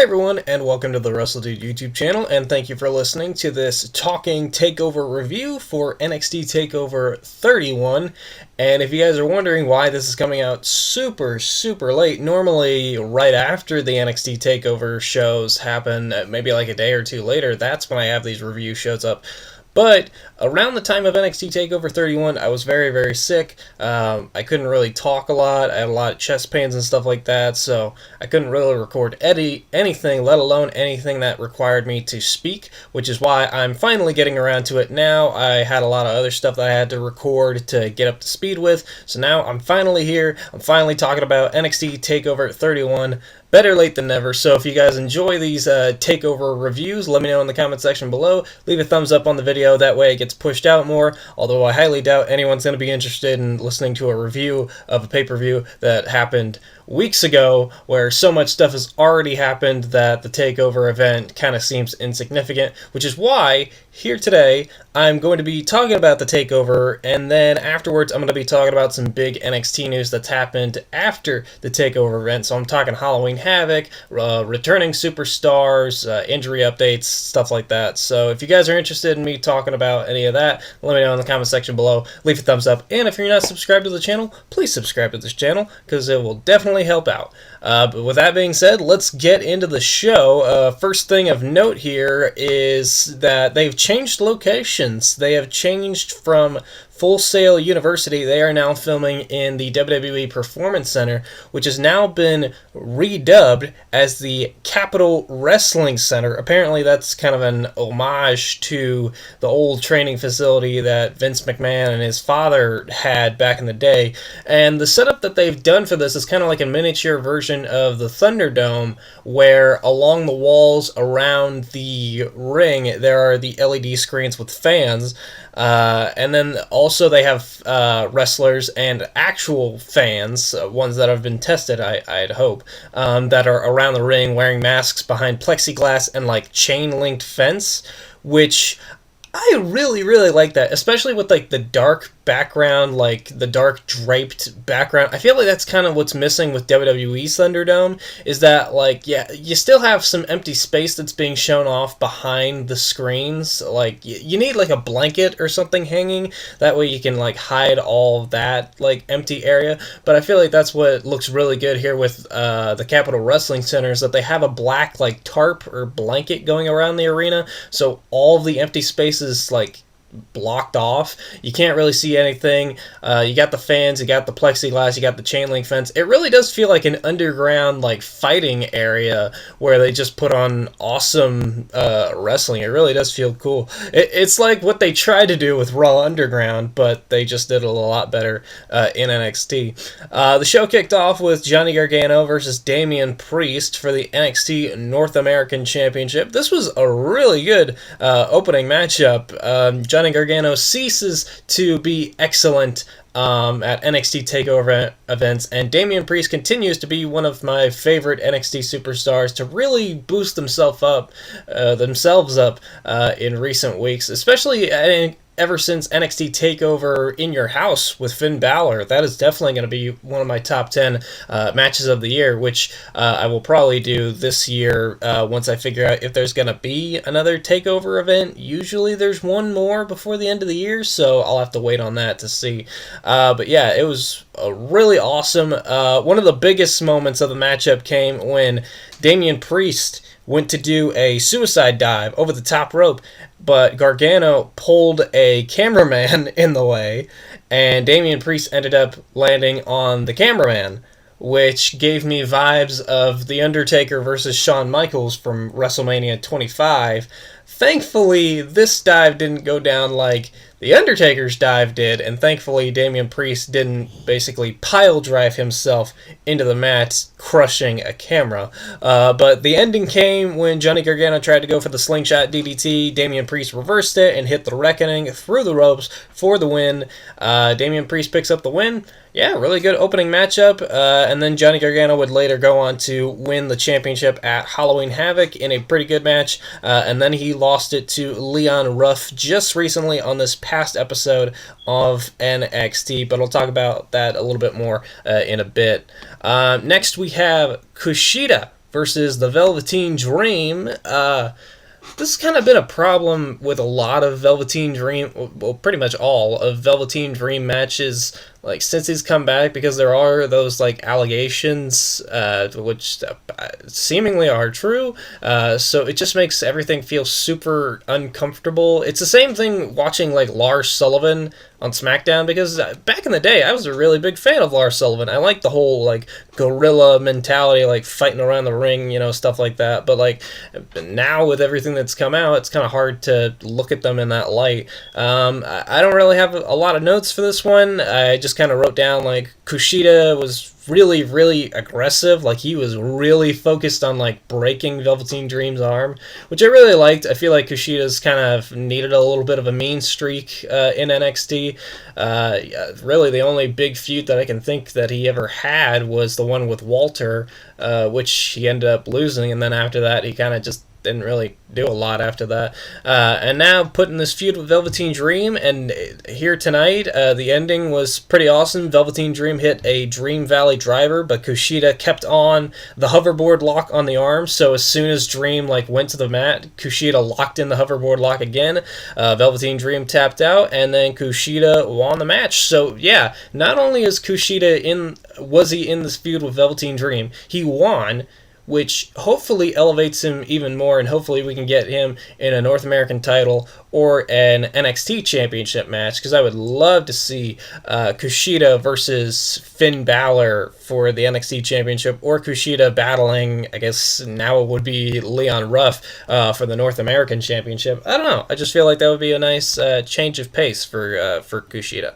Hey everyone, and welcome to the WRESTLEDUDE YouTube channel, and thank you for listening to this talking takeover review for NXT Takeover 31. And if you guys are wondering why this is coming out super late, normally right after the NXT Takeover shows happen, maybe like a day or two later, that's when I have these review shows up. But around the time of NXT TakeOver 31, I was very sick. I couldn't really talk a lot. I had a lot of chest pains and stuff like that, so I couldn't really record anything, let alone anything that required me to speak, which is why I'm finally getting around to it now. I had a lot of other stuff that I had to record to get up to speed with, so now I'm finally here. I'm finally talking about NXT TakeOver 31. Better late than never. So if you guys enjoy these takeover reviews, let me know in the comment section below. Leave a thumbs up on the video, that way it gets pushed out more, although I highly doubt anyone's going to be interested in listening to a review of a pay-per-view that happened weeks ago, where so much stuff has already happened that the takeover event kind of seems insignificant, which is why here today I'm going to be talking about the takeover, and then afterwards I'm going to be talking about some big NXT news that's happened after the takeover event. So I'm talking Halloween Havoc, returning superstars, injury updates, stuff like that. So if you guys are interested in me talking about any of that, let me know in the comment section below. Leave a thumbs up, and if you're not subscribed to the channel, please subscribe to this channel, because it will definitely help out. But with that being said, let's get into the show. First thing of note here is that they've changed locations. They have changed from Full Sail University. They are now filming in the WWE Performance Center, which has now been redubbed as the Capitol Wrestling Center. Apparently that's kind of an homage to the old training facility that Vince McMahon and his father had back in the day. And the setup that they've done for this is kind of like a miniature version of the Thunderdome, where along the walls around the ring there are the LED screens with fans, and then also they have wrestlers and actual fans, ones that have been tested, I'd hope, that are around the ring wearing masks behind plexiglass and like chain-linked fence, which I really like that, especially with like the dark background, like the dark draped background. I feel like that's kind of what's missing with WWE's Thunderdome, is that, like, yeah, you still have some empty space that's being shown off behind the screens. Like, you need like a blanket or something hanging, that way you can like hide all of that like empty area. But I feel like that's what looks really good here with the Capitol Wrestling Center, is that they have a black like tarp or blanket going around the arena, so all of the empty spaces like blocked off. You can't really see anything. You got the fans, you got the plexiglass, you got the chain link fence. It really does feel like an underground like fighting area where they just put on awesome wrestling. It really does feel cool. It's like what they tried to do with Raw Underground, but they just did it a lot better in NXT. The show kicked off with Johnny Gargano versus Damian Priest for the NXT North American Championship. This was a really good opening matchup. Johnny Gargano ceases to be excellent at NXT TakeOver events, and Damian Priest continues to be one of my favorite NXT superstars to really boost themselves up in recent weeks, especially ever since NXT TakeOver In Your House with Finn Balor. That is definitely going to be one of my top 10 matches of the year, which I will probably do this year once I figure out if there's going to be another TakeOver event. Usually there's one more before the end of the year, so I'll have to wait on that to see. But yeah, it was really awesome. One of the biggest moments of the matchup came when Damian Priest went to do a suicide dive over the top rope, but Gargano pulled a cameraman in the way, and Damian Priest ended up landing on the cameraman, which gave me vibes of The Undertaker versus Shawn Michaels from WrestleMania 25. Thankfully, this dive didn't go down like The Undertaker's dive did, and thankfully Damian Priest didn't basically pile drive himself into the mat, crushing a camera. But the ending came when Johnny Gargano tried to go for the slingshot DDT. Damian Priest reversed it and hit the Reckoning through the ropes for the win. Damian Priest picks up the win. Yeah, really good opening matchup, and then Johnny Gargano would later go on to win the championship at Halloween Havoc in a pretty good match, and then he lost it to Leon Ruff just recently on this past episode of NXT, but I'll talk about that a little bit more in a bit. Next we have Kushida versus the Velveteen Dream. This has kind of been a problem with a lot of Velveteen Dream, well, pretty much all of Velveteen Dream matches, like, since he's come back, because there are those, like, allegations, which seemingly are true, so it just makes everything feel super uncomfortable. It's the same thing watching, like, Lars Sullivan on SmackDown, because back in the day, I was a really big fan of Lars Sullivan. I liked the whole, like, gorilla mentality, like, fighting around the ring, stuff like that, but, like, now with everything that's come out, it's kind of hard to look at them in that light. I don't really have a lot of notes for this one. I just kind of wrote down, like, Kushida was really, really aggressive. Like, he was really focused on, like, breaking Velveteen Dream's arm, which I really liked. I feel like Kushida's kind of needed a little bit of a mean streak in NXT. Really, the only big feud that I can think that he ever had was the one with Walter, which he ended up losing, and then after that, he kind of just didn't really do a lot after that. And now putting this feud with Velveteen Dream, and here tonight, the ending was pretty awesome. Velveteen Dream hit a Dream Valley driver, but Kushida kept on the hoverboard lock on the arm, so as soon as Dream went to the mat, Kushida locked in the hoverboard lock again. Velveteen Dream tapped out, and then Kushida won the match. So yeah, not only is Kushida was he in this feud with Velveteen Dream, he won, which hopefully elevates him even more, and hopefully we can get him in a North American title or an NXT Championship match, because I would love to see Kushida versus Finn Balor for the NXT Championship, or Kushida battling, I guess now it would be Leon Ruff for the North American Championship. I don't know. I just feel like that would be a nice change of pace for Kushida.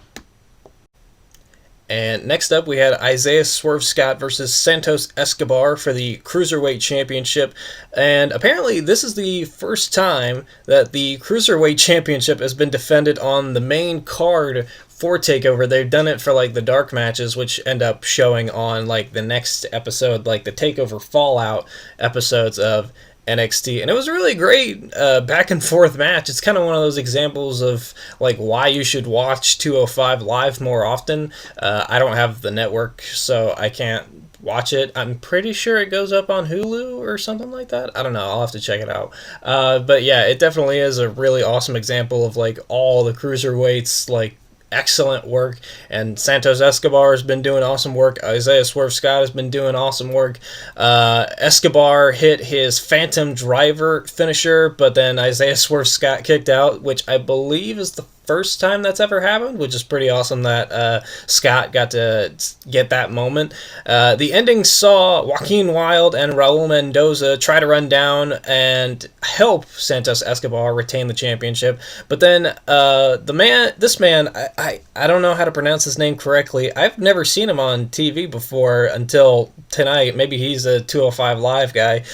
And next up, we had Isaiah Swerve Scott versus Santos Escobar for the Cruiserweight Championship. And apparently, this is the first time that the Cruiserweight Championship has been defended on the main card for TakeOver. They've done it for, the dark matches, which end up showing on, the next episode, the TakeOver Fallout episodes of NXT, and it was a really great back and forth match. It's kind of one of those examples of why you should watch 205 Live more often. I don't have the network, so I can't watch it. I'm pretty sure it goes up on Hulu or something like that. I don't know. I'll have to check it out. But yeah, it definitely is a really awesome example of all the cruiserweights excellent work, and Santos Escobar has been doing awesome work. Isaiah Swerve Scott has been doing awesome work. Escobar hit his Phantom Driver finisher, but then Isaiah Swerve Scott kicked out, which I believe is the first time that's ever happened, which is pretty awesome that Scott got to get that moment. The ending saw Joaquin Wilde and Raul Mendoza try to run down and help Santos Escobar retain the championship, but then this man, I don't know how to pronounce his name correctly. I've never seen him on TV before until tonight. Maybe he's a 205 Live guy.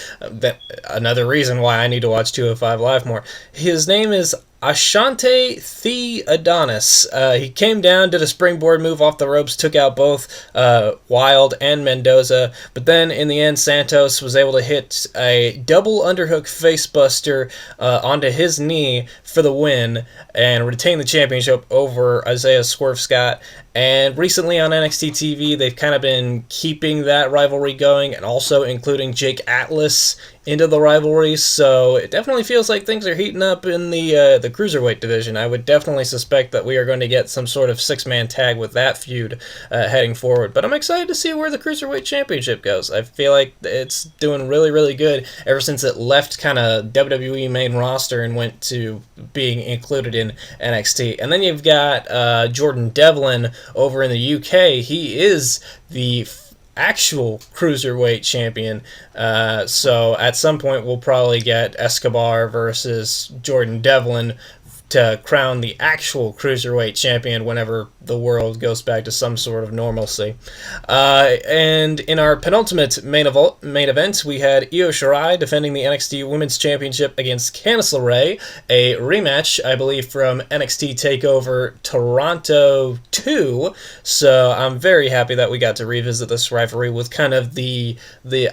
Another reason why I need to watch 205 Live more. His name is Ashante The Adonis. He came down, did a springboard move off the ropes, took out both Wilde and Mendoza, but then in the end Santos was able to hit a double underhook facebuster onto his knee for the win and retain the championship over Isaiah Swerve Scott. And recently on NXT TV, they've kind of been keeping that rivalry going and also including Jake Atlas into the rivalry, so it definitely feels like things are heating up in the Cruiserweight division. I would definitely suspect that we are going to get some sort of six-man tag with that feud heading forward, but I'm excited to see where the Cruiserweight Championship goes. I feel like it's doing really, really good ever since it left kind of WWE main roster and went to being included in NXT. And then you've got Jordan Devlin over in the UK. He is the actual Cruiserweight champion, so at some point we'll probably get Escobar versus Jordan Devlin to crown the actual Cruiserweight champion whenever the world goes back to some sort of normalcy. And in our penultimate main event, we had Io Shirai defending the NXT Women's Championship against Candice LeRae, a rematch, I believe, from NXT TakeOver Toronto 2, so I'm very happy that we got to revisit this rivalry with kind of the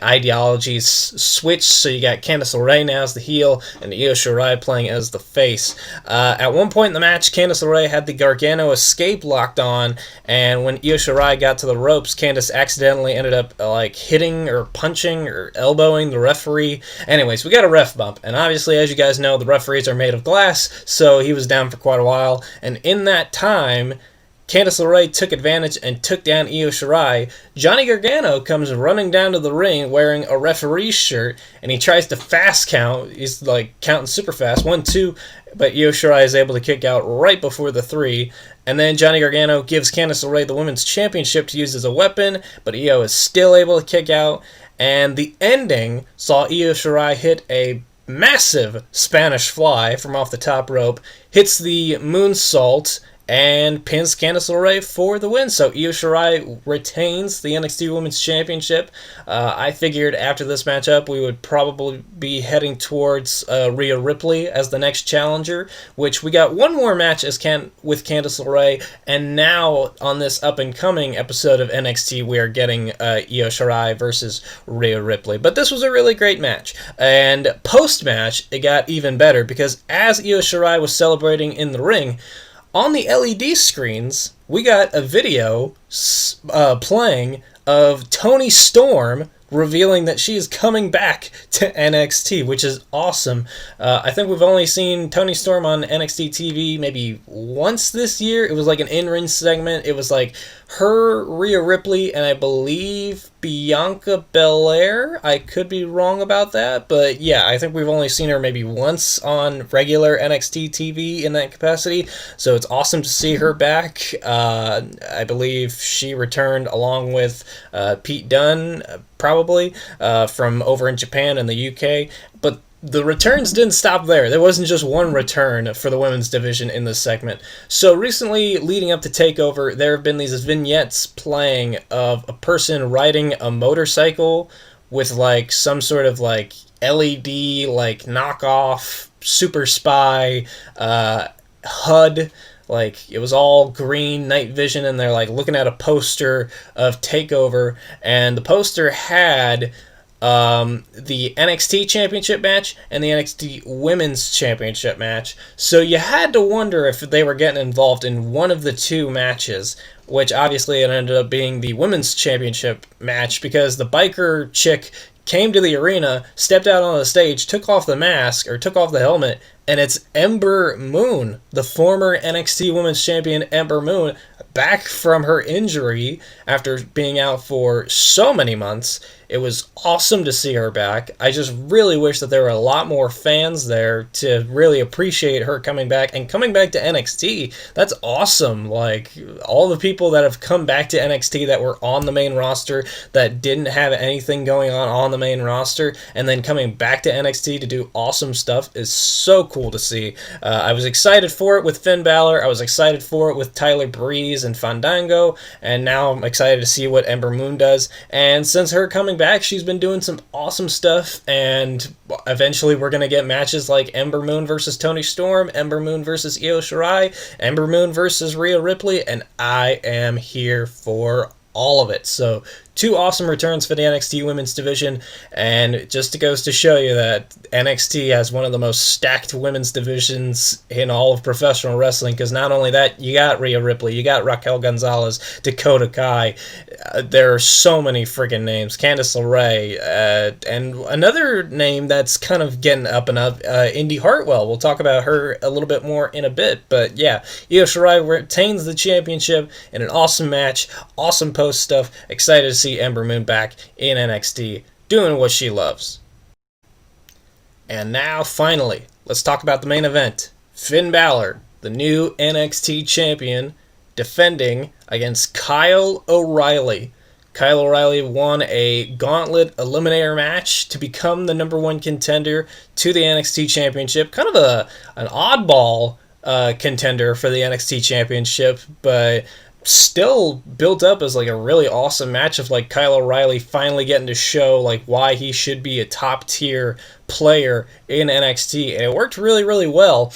ideologies switched, so you got Candice LeRae now as the heel, and Io Shirai playing as the face. At one point in the match, Candice LeRae had the Gargano escape locked on, and when Io Shirai got to the ropes, Candice accidentally ended up hitting or punching or elbowing the referee. Anyways, we got a ref bump, and obviously, as you guys know, the referees are made of glass, so he was down for quite a while, and in that time, Candice LeRae took advantage and took down Io Shirai. Johnny Gargano comes running down to the ring wearing a referee's shirt, and he tries to fast count. He's counting super fast, 1, 2, but Io Shirai is able to kick out right before the 3. And then Johnny Gargano gives Candice LeRae the Women's Championship to use as a weapon, but Io is still able to kick out. And the ending saw Io Shirai hit a massive Spanish fly from off the top rope, hits the moonsault, and pins Candice LeRae for the win. So Io Shirai retains the NXT Women's Championship. I figured after this matchup we would probably be heading towards Rhea Ripley as the next challenger, which we got one more match with Candice LeRae, and now on this up-and-coming episode of NXT we are getting Io Shirai versus Rhea Ripley. But this was a really great match, and post-match it got even better, because as Io Shirai was celebrating in the ring, on the LED screens, we got a video playing of Toni Storm revealing that she is coming back to NXT, which is awesome. I think we've only seen Toni Storm on NXT TV maybe once this year. It was like an in-ring segment. It was like her, Rhea Ripley, and I believe Bianca Belair. I could be wrong about that, but yeah, I think we've only seen her maybe once on regular NXT TV in that capacity, so it's awesome to see her back. I believe she returned along with Pete Dunne, probably, from over in Japan and the UK, but the returns didn't stop there. There wasn't just one return for the women's division in this segment. So recently, leading up to TakeOver, there have been these vignettes playing of a person riding a motorcycle with some sort of LED knockoff super spy HUD. It was all green night vision, and they're looking at a poster of TakeOver, and the poster had the NXT Championship match and the NXT Women's Championship match. So you had to wonder if they were getting involved in one of the two matches, which obviously it ended up being the Women's Championship match, because the biker chick came to the arena, stepped out on the stage, took off the mask, or took off the helmet, and it's Ember Moon, the former NXT Women's Champion Ember Moon, back from her injury after being out for so many months. It was awesome to see her back. I just really wish that there were a lot more fans there to really appreciate her coming back, and coming back to NXT. That's awesome. All the people that have come back to NXT that were on the main roster that didn't have anything going on the main roster, and then coming back to NXT to do awesome stuff is so cool to see. I was excited for it with Finn Balor. I was excited for it with Tyler Breeze and Fandango, and now I'm excited to see what Ember Moon does. And since her coming back, she's been doing some awesome stuff, and eventually we're going to get matches like Ember Moon versus Toni Storm, Ember Moon versus Io Shirai, Ember Moon versus Rhea Ripley, and I am here for all of it. So, two awesome returns for the NXT Women's Division, and it just goes to show you that NXT has one of the most stacked women's divisions in all of professional wrestling, because not only that, you got Rhea Ripley, you got Raquel Gonzalez, Dakota Kai, there are so many friggin' names, Candice LeRae, and another name that's kind of getting up and up, Indy Hartwell. We'll talk about her a little bit more in a bit, but yeah, Io Shirai retains the championship in an awesome match, awesome post stuff, excited to see Ember Moon back in NXT doing what she loves. And now, finally, let's talk about the main event. Finn Balor, the new NXT champion, defending against Kyle O'Reilly. Kyle O'Reilly won a gauntlet eliminator match to become the number one contender to the NXT championship. Kind of an oddball contender for the NXT championship, but still built up as a really awesome match of Kyle O'Reilly finally getting to show why he should be a top tier player in NXT, and it worked really, really well.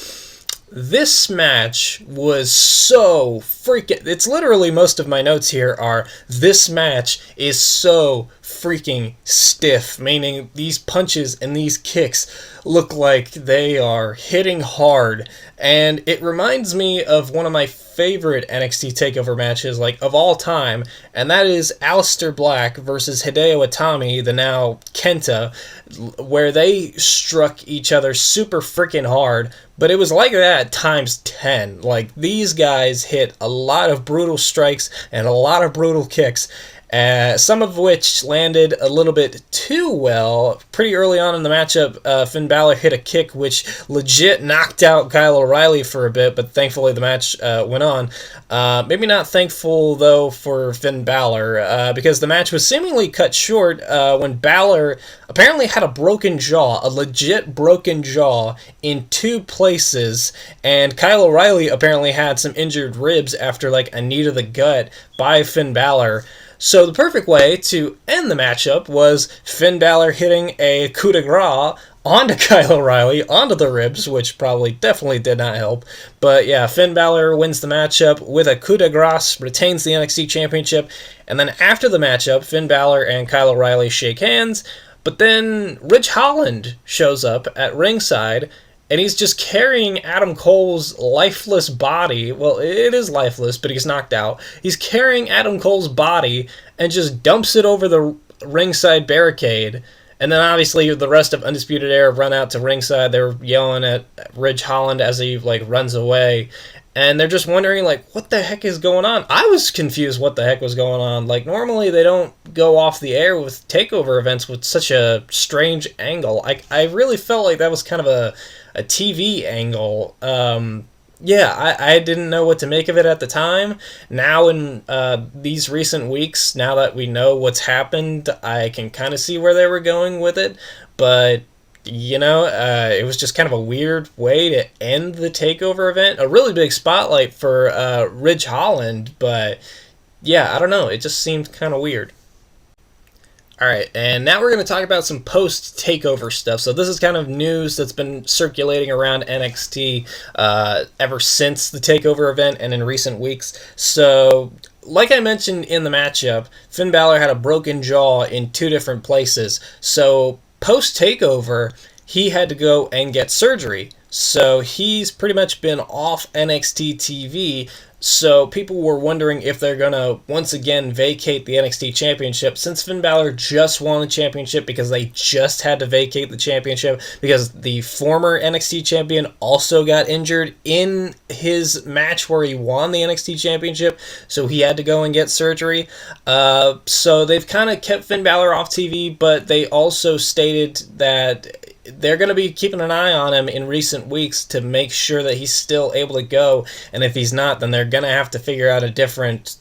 This match was so freaking... It's literally, most of my notes here are, this match is so freaking stiff, meaning these punches and these kicks look like they are hitting hard, and it reminds me of one of my favorite NXT TakeOver matches, like, of all time, and that is Aleister Black versus Hideo Itami, the now Kenta, where they struck each other super freaking hard, but it was like that times 10. Like, these guys hit a lot of brutal strikes and a lot of brutal kicks, some of which landed a little bit too well. Pretty early on in the matchup, Finn Balor hit a kick which legit knocked out Kyle O'Reilly for a bit, but thankfully the match went on. Maybe not thankful, though, for Finn Balor, because the match was seemingly cut short when Balor apparently had a broken jaw, a legit broken jaw, in 2 places, and Kyle O'Reilly apparently had some injured ribs after, like, a knee to the gut by Finn Balor. So the perfect way to end the matchup was Finn Balor hitting a coup de grace onto Kyle O'Reilly, onto the ribs, which definitely did not help. But yeah, Finn Balor wins the matchup with a coup de grace, retains the NXT Championship, and then after the matchup, Finn Balor and Kyle O'Reilly shake hands, but then Ridge Holland shows up at ringside, and he's just carrying Adam Cole's lifeless body. Well, it is lifeless, but he's knocked out. He's carrying Adam Cole's body and just dumps it over the ringside barricade. And then obviously the rest of Undisputed Era run out to ringside. They're yelling at Ridge Holland as he runs away. And they're just wondering, what the heck is going on? I was confused what the heck was going on. Normally they don't go off the air with TakeOver events with such a strange angle. I really felt like that was kind of a TV angle. Yeah, I didn't know what to make of it at the time. Now in these recent weeks, now that we know what's happened, I can kind of see where they were going with it. But it was just kind of a weird way to end the TakeOver event. A really big spotlight for Ridge Holland, but yeah, I don't know. It just seemed kind of weird. Alright, and now we're going to talk about some post-TakeOver stuff. So this is kind of news that's been circulating around NXT ever since the TakeOver event and in recent weeks. So, like I mentioned in the matchup, Finn Balor had a broken jaw in 2 different places. So, post-TakeOver, he had to go and get surgery. So he's pretty much been off NXT TV. So people were wondering if they're going to once again vacate the NXT Championship, since Finn Balor just won the championship, because they just had to vacate the championship because the former NXT champion also got injured in his match where he won the NXT Championship, so he had to go and get surgery. So they've kind of kept Finn Balor off TV, but they also stated that they're going to be keeping an eye on him in recent weeks to make sure that he's still able to go, and if he's not, then they're going to have to figure out a different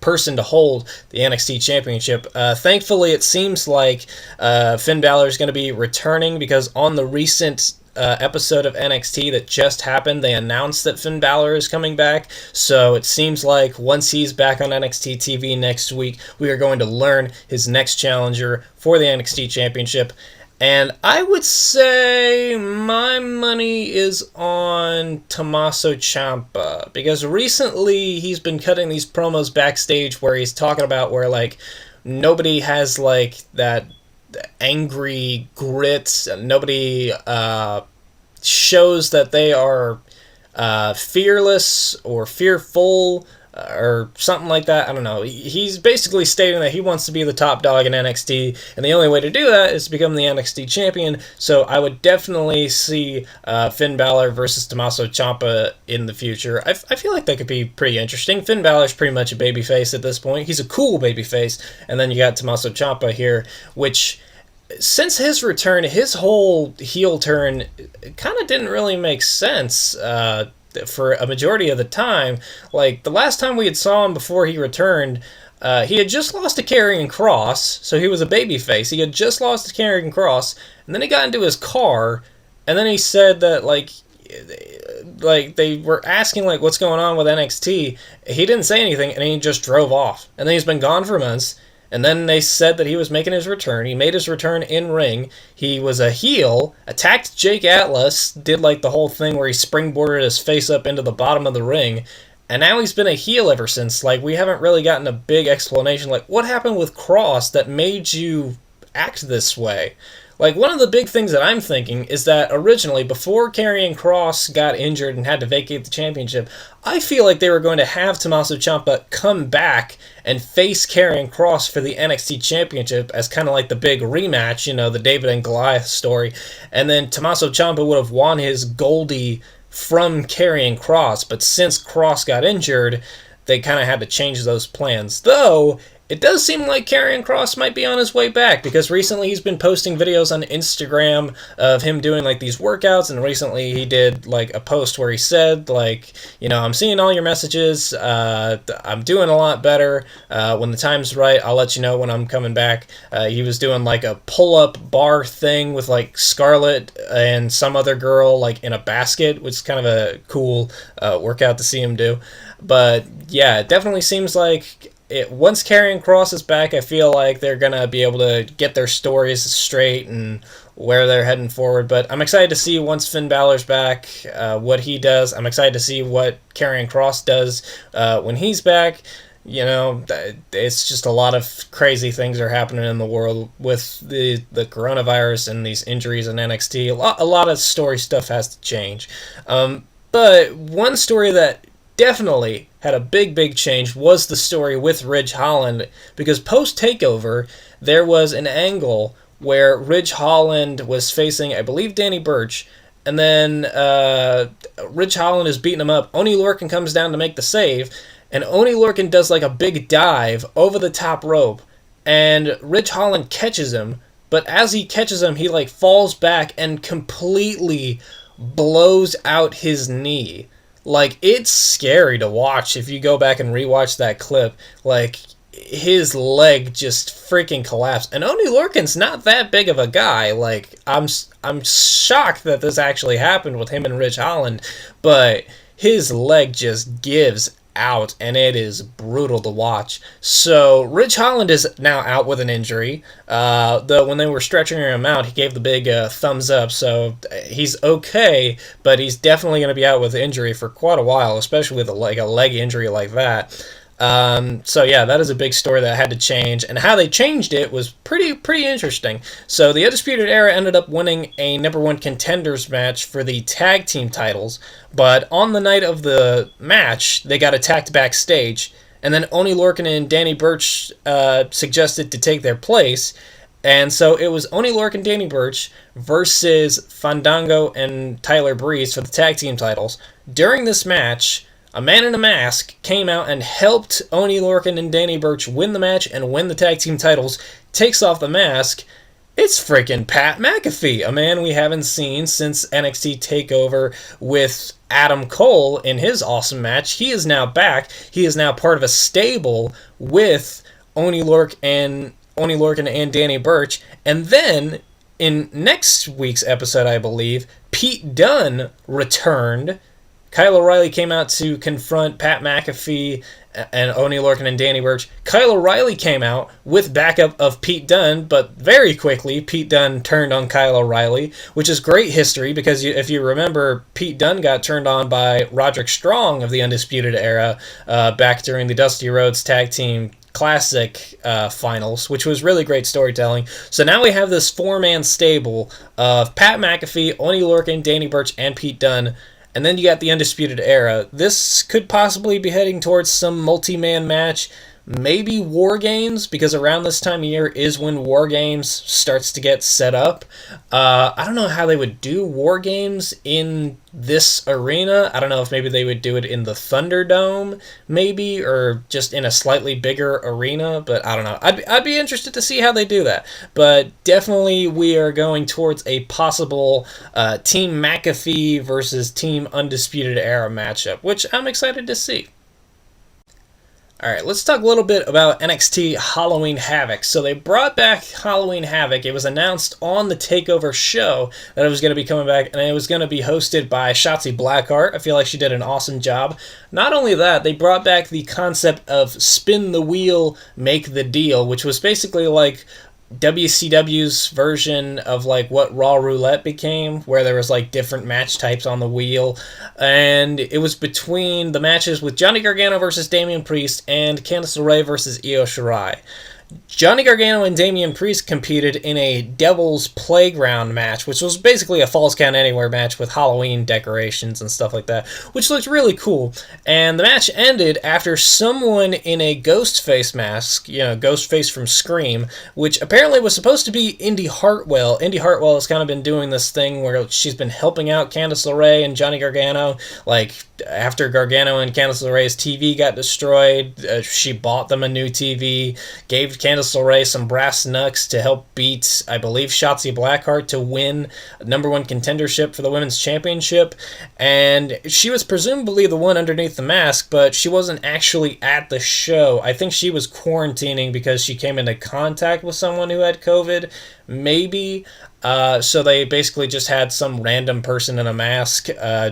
person to hold the NXT Championship. Thankfully, it seems like Finn Balor is going to be returning, because on the recent episode of NXT that just happened, they announced that Finn Balor is coming back, so it seems like once he's back on NXT TV next week, we are going to learn his next challenger for the NXT Championship. And I would say my money is on Tommaso Ciampa, because recently he's been cutting these promos backstage where he's talking about where, nobody has, that angry grit, nobody shows that they are fearless or fearful, or something like that. I don't know. He's basically stating that he wants to be the top dog in NXT, and the only way to do that is to become the NXT champion. So I would definitely see Finn Balor versus Tommaso Ciampa in the future. I feel like that could be pretty interesting. Finn Balor's pretty much a babyface at this point. He's a cool babyface, and then you got Tommaso Ciampa here, which, since his return, his whole heel turn kind of didn't really make sense for a majority of the time. The last time we had saw him before he returned, he had just lost to Karrion Kross, so he was a babyface. He had just lost to Karrion Kross, and then he got into his car, and then he said that, they were asking, what's going on with NXT. He didn't say anything, and he just drove off. And then he's been gone for months, and then they said that he was making his return. He made his return in ring. He was a heel, attacked Jake Atlas, did like the whole thing where he springboarded his face up into the bottom of the ring, and now he's been a heel ever since. Like, we haven't really gotten a big explanation. Like, what happened with Cross that made you act this way? Like, one of the big things that I'm thinking is that originally, before Karrion Kross got injured and had to vacate the championship, I feel like they were going to have Tommaso Ciampa come back and face Karrion Kross for the NXT championship as kind of like the big rematch, you know, the David and Goliath story. And then Tommaso Ciampa would have won his Goldie from Karrion Kross, but since Kross got injured, they kind of had to change those plans. Though, it does seem like Karrion Kross might be on his way back, because recently he's been posting videos on Instagram of him doing like these workouts, and recently he did like a post where he said, like, you know, I'm seeing all your messages, I'm doing a lot better, when the time's right, I'll let you know when I'm coming back. He was doing like a pull-up bar thing with like Scarlett and some other girl like in a basket, which is kind of a cool workout to see him do. But yeah, it definitely seems like once Karrion Kross is back, I feel like they're going to be able to get their stories straight and where they're heading forward. But I'm excited to see, once Finn Balor's back, what he does. I'm excited to see what Karrion Kross does when he's back. You know, it's just a lot of crazy things are happening in the world with the coronavirus and these injuries in NXT. A lot of story stuff has to change. But one story that definitely had a big change was the story with Ridge Holland, because post-Takeover, there was an angle where Ridge Holland was facing, I believe, Danny Burch, and then Ridge Holland is beating him up. Oney Lorcan comes down to make the save, and Oney Lorcan does like a big dive over the top rope, and Ridge Holland catches him, but as he catches him, he like falls back and completely blows out his knee. Like, it's scary to watch if you go back and rewatch that clip. Like, his leg just freaking collapsed. And Oney Lorcan's not that big of a guy. Like, I'm shocked that this actually happened with him and Ridge Holland. But his leg just gives out, and it is brutal to watch. So Ridge Holland is now out with an injury. Though when they were stretching him out, he gave the big thumbs up, so he's okay, but he's definitely going to be out with injury for quite a while, especially with a leg injury like that. So yeah, that is a big story that had to change, and how they changed it was pretty interesting. So the Undisputed Era ended up winning a number one contenders match for the tag team titles, but on the night of the match, they got attacked backstage, and then Oney Lorcan and Danny Burch suggested to take their place, and so it was Oney Lorcan, Danny Burch versus Fandango and Tyler Breeze for the tag team titles. During this match, a man in a mask came out and helped Oney Lorcan and Danny Burch win the match and win the tag team titles, takes off the mask. It's freaking Pat McAfee, a man we haven't seen since NXT TakeOver with Adam Cole in his awesome match. He is now back. He is now part of a stable with Oney Lorcan and Danny Burch. And then, in next week's episode, I believe, Pete Dunne returned. Kyle O'Reilly came out to confront Pat McAfee and Oney Lorcan and Danny Burch. Kyle O'Reilly came out with backup of Pete Dunne, but very quickly Pete Dunne turned on Kyle O'Reilly, which is great history, because if you remember, Pete Dunne got turned on by Roderick Strong of the Undisputed Era back during the Dusty Rhodes Tag Team Classic finals, which was really great storytelling. So now we have this four-man stable of Pat McAfee, Oney Lorcan, Danny Burch, and Pete Dunne. And then you got the Undisputed Era. This could possibly be heading towards some multi-man match. Maybe War Games, because around this time of year is when War Games starts to get set up. I don't know how they would do War Games in this arena. I don't know if maybe they would do it in the Thunderdome, maybe, or just in a slightly bigger arena, but I don't know. I'd be interested to see how they do that. But definitely we are going towards a possible Team McAfee versus Team Undisputed Era matchup, which I'm excited to see. Alright, let's talk a little bit about NXT Halloween Havoc. So they brought back Halloween Havoc. It was announced on the Takeover show that it was going to be coming back, and it was going to be hosted by Shotzi Blackheart. I feel like she did an awesome job. Not only that, they brought back the concept of spin the wheel, make the deal, which was basically like WCW's version of like what Raw Roulette became, where there was like different match types on the wheel, and it was between the matches with Johnny Gargano versus Damian Priest and Candice LeRae versus Io Shirai. Johnny Gargano and Damian Priest competed in a Devil's Playground match, which was basically a Falls Count Anywhere match with Halloween decorations and stuff like that, which looked really cool. And the match ended after someone in a Ghostface mask, Ghostface from Scream, which apparently was supposed to be Indy Hartwell. Indy Hartwell has kind of been doing this thing where she's been helping out Candice LeRae and Johnny Gargano, like after Gargano and Candice LeRae's TV got destroyed, she bought them a new TV, gave Candice LeRae some brass knucks to help beat, I believe, Shotzi Blackheart to win number one contendership for the Women's Championship, and she was presumably the one underneath the mask, but she wasn't actually at the show. I think she was quarantining because she came into contact with someone who had COVID, maybe. So they basically just had some random person in a mask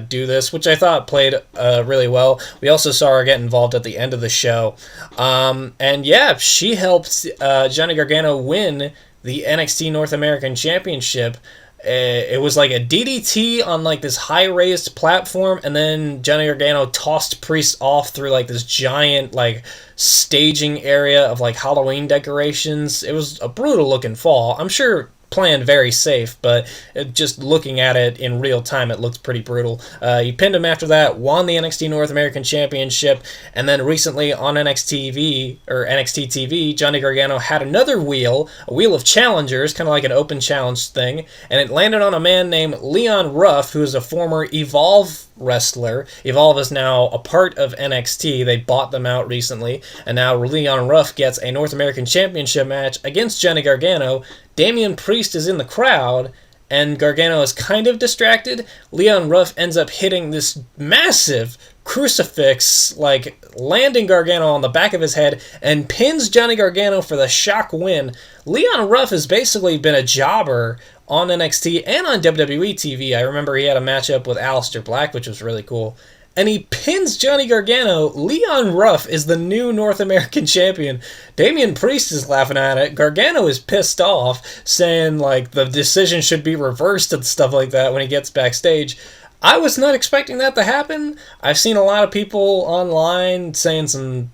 do this, which I thought played really well. We also saw her get involved at the end of the show. And yeah, she helped Johnny Gargano win the NXT North American Championship. It was like a DDT on like this high-raised platform, and then Johnny Gargano tossed Priest off through like this giant like staging area of like Halloween decorations. It was a brutal-looking fall. I'm sure planned very safe, but just looking at it in real time, it looked pretty brutal. He pinned him after that, won the NXT North American Championship, and then recently on NXT TV, Johnny Gargano had another wheel, a wheel of challengers, kind of like an open challenge thing, and it landed on a man named Leon Ruff, who is a former Evolve wrestler. Evolve is now a part of NXT. They bought them out recently, and now Leon Ruff gets a North American Championship match against Johnny Gargano. Damian Priest is in the crowd, and Gargano is kind of distracted. Leon Ruff ends up hitting this massive crucifix, like landing Gargano on the back of his head, and pins Johnny Gargano for the shock win. Leon Ruff has basically been a jobber on NXT and on WWE TV. I remember he had a matchup with Aleister Black, which was really cool. And he pins Johnny Gargano. Leon Ruff is the new North American champion. Damian Priest is laughing at it. Gargano is pissed off, saying like the decision should be reversed and stuff like that when he gets backstage. I was not expecting that to happen. I've seen a lot of people online saying some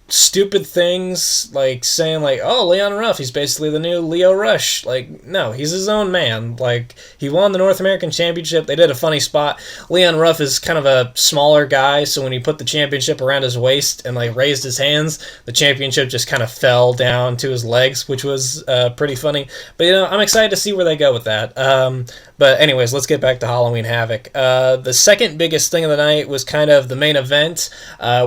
stupid things, like saying like, oh, Leon Ruff, he's basically the new Leo Rush. Like, no, he's his own man. Like, he won the North American Championship. They did a funny spot. Leon Ruff is kind of a smaller guy, so when he put the championship around his waist and like raised his hands, the championship just kind of fell down to his legs, which was pretty funny. But I'm excited to see where they go with that. But anyways, let's get back to Halloween Havoc. The second biggest thing of the night was kind of the main event.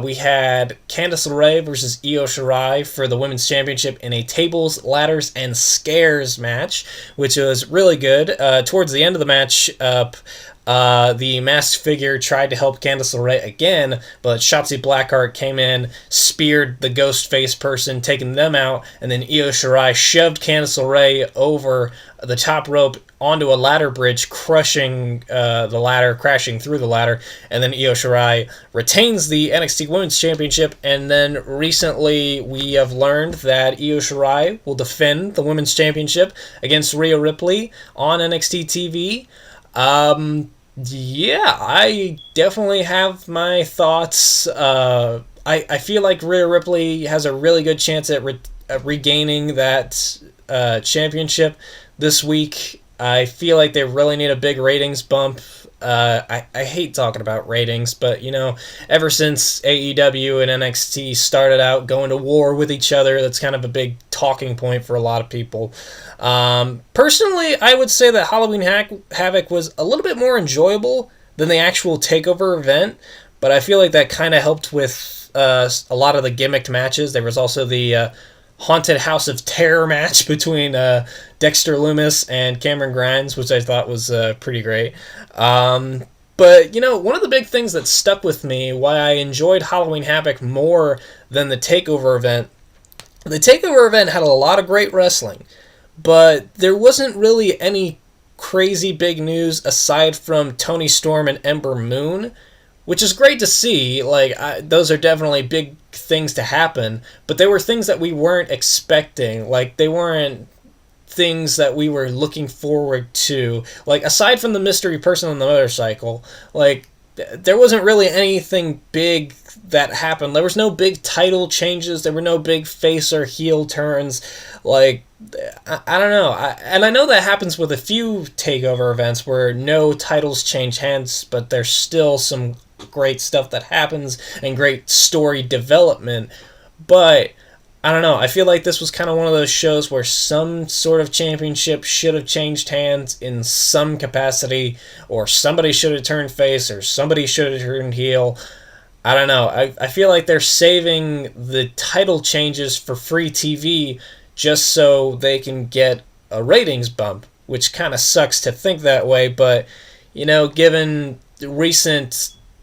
We had Candice LeRae versus Io Shirai for the Women's Championship in a tables, ladders, and scares match, which was really good. Towards the end of the match, the masked figure tried to help Candice LeRae again, but Shotzi Blackheart came in, speared the ghost face person, taking them out, and then Io Shirai shoved Candice LeRae over the top rope onto a ladder bridge, crushing the ladder, crashing through the ladder, and then Io Shirai retains the NXT Women's Championship. And then recently we have learned that Io Shirai will defend the Women's Championship against Rhea Ripley on NXT TV. Yeah, I definitely have my thoughts. I feel like Rhea Ripley has a really good chance at regaining that championship this week. I feel like they really need a big ratings bump. I hate talking about ratings, but ever since AEW and NXT started out going to war with each other, that's kind of a big talking point for a lot of people. Personally, I would say that Halloween Havoc was a little bit more enjoyable than the actual Takeover event, but I feel like that kind of helped with a lot of the gimmicked matches. There was also the Haunted House of Terror match between Dexter Lumis and Cameron Grimes, which I thought was pretty great. But, one of the big things that stuck with me, why I enjoyed Halloween Havoc more than the Takeover event had a lot of great wrestling, but there wasn't really any crazy big news aside from Toni Storm and Ember Moon, which is great to see. Those are definitely big things to happen, but they were things that we weren't expecting. They weren't things that we were looking forward to. Aside from the mystery person on the motorcycle, there wasn't really anything big that happened. There was no big title changes. There were no big face or heel turns. I don't know. And I know that happens with a few takeover events where no titles change hands, but there's still some great stuff that happens and great story development. But I don't know. I feel like this was kind of one of those shows where some sort of championship should have changed hands in some capacity, or somebody should have turned face, or somebody should have turned heel. I don't know. I feel like they're saving the title changes for free TV just so they can get a ratings bump, which kind of sucks to think that way, but, given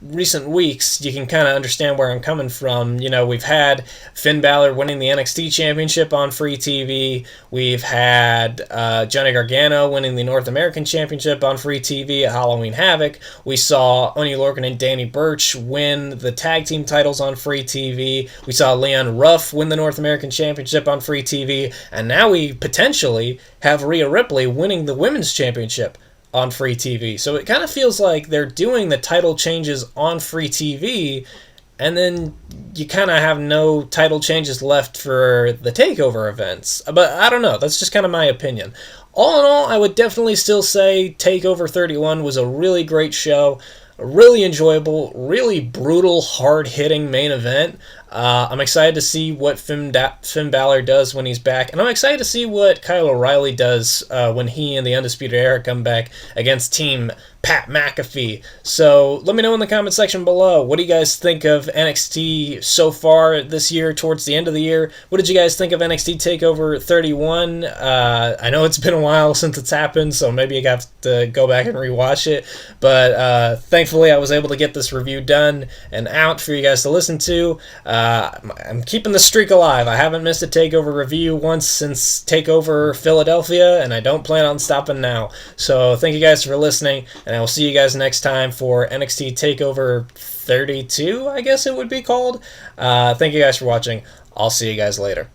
recent weeks, you can kind of understand where I'm coming from. We've had Finn Balor winning the NXT Championship on free TV. We've had Johnny Gargano winning the North American Championship on free TV at Halloween Havoc. We saw Oney Lorcan and Danny Burch win the tag team titles on free TV. We saw Leon Ruff win the North American Championship on free TV. And now we potentially have Rhea Ripley winning the Women's Championship on free TV. So it kind of feels like they're doing the title changes on free TV, and then you kind of have no title changes left for the takeover events. But I don't know. That's just kind of my opinion. All in all, I would definitely still say Takeover 31 was a really great show. A really enjoyable, really brutal, hard-hitting main event. I'm excited to see what Finn Balor does when he's back, and I'm excited to see what Kyle O'Reilly does when he and the Undisputed Era come back against Team Pat McAfee. So let me know in the comment section below. What do you guys think of NXT so far this year, towards the end of the year? What did you guys think of NXT TakeOver 31? I know it's been a while since it's happened, so maybe I have to go back and rewatch it. But thankfully, I was able to get this review done and out for you guys to listen to. I'm keeping the streak alive. I haven't missed a TakeOver review once since TakeOver Philadelphia, and I don't plan on stopping now. So thank you guys for listening, and I will see you guys next time for NXT TakeOver 32, I guess it would be called. Thank you guys for watching. I'll see you guys later.